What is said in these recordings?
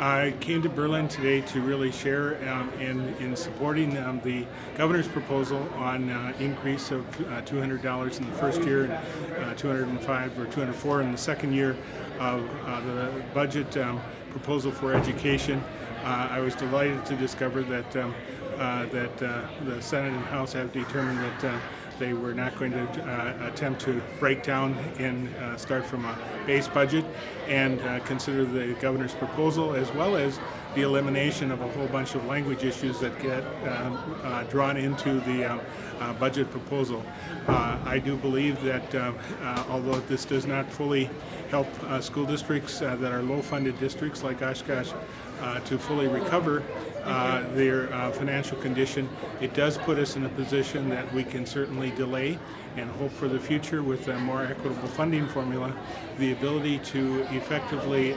I came to Berlin today to really share in supporting the governor's proposal on increase of $200 in the first year and $205 or $204 in the second year of the budget proposal for education. I was delighted to discover that the Senate and House have determined that they were not going to attempt to break down and start from a base budget and consider the governor's proposal, as well as the elimination of a whole bunch of language issues that get drawn into the budget proposal. I do believe that although this does not fully help school districts that are low-funded districts like Oshkosh to fully recover their financial condition, it does put us in a position that we can certainly delay and hope for the future with a more equitable funding formula, the ability to effectively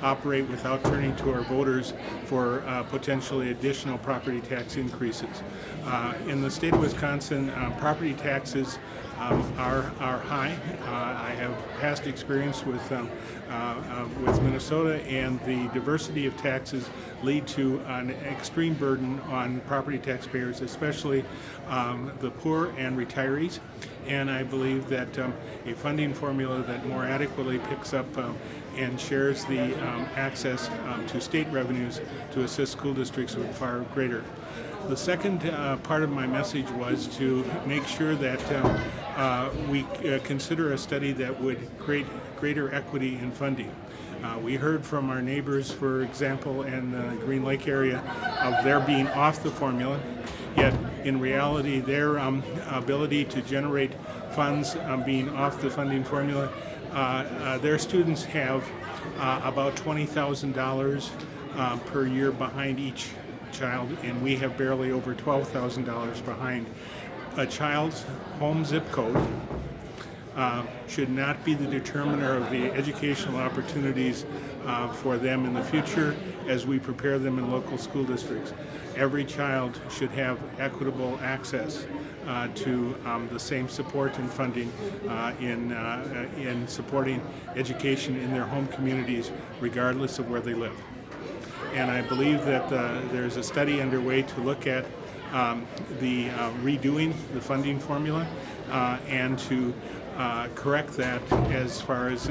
operate without turning to our voters for potentially additional property tax increases. In the state of Wisconsin, property taxes are high. I have past experience with Minnesota, and the diversity of taxes lead to an extreme burden on property taxpayers, especially the poor and retirees. And I believe that a funding formula that more adequately picks up and shares the access to state revenues to assist school districts with far greater. The second part of my message was to make sure that we consider a study that would create greater equity in funding. We heard from our neighbors, for example, in the Green Lake area, of their being off the formula, yet in reality their ability to generate funds being off the funding formula, their students have about $20,000 per year behind each child, and we have barely over $12,000 behind. A child's home zip code should not be the determiner of the educational opportunities for them in the future as we prepare them in local school districts. Every child should have equitable access to the same support and funding in supporting education in their home communities, regardless of where they live. And I believe that there's a study underway to look at the redoing the funding formula and to correct that as far as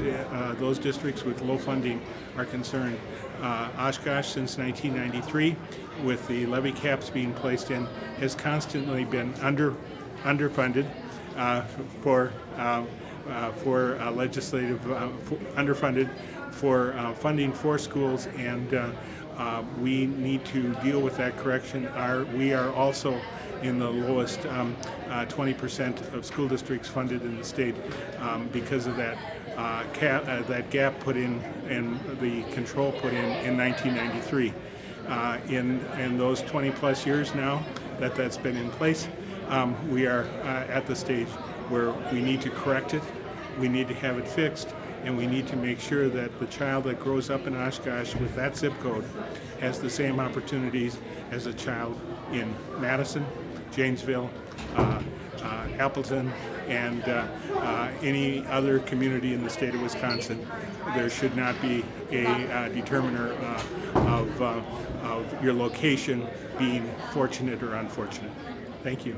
those districts with low funding are concerned. Oshkosh, since 1993, with the levy caps being placed in, has constantly been underfunded for legislative underfunded for funding for schools, and we need to deal with that correction. We are also in the lowest 20% of school districts funded in the state because of that that gap put in and the control put in 1993. In those 20 plus years now that's been in place, we are at the stage where we need to correct it, we need to have it fixed, and we need to make sure that the child that grows up in Oshkosh with that zip code has the same opportunities as a child in Madison, Janesville, Appleton, and any other community in the state of Wisconsin. There should not be a determiner of your location being fortunate or unfortunate. Thank you.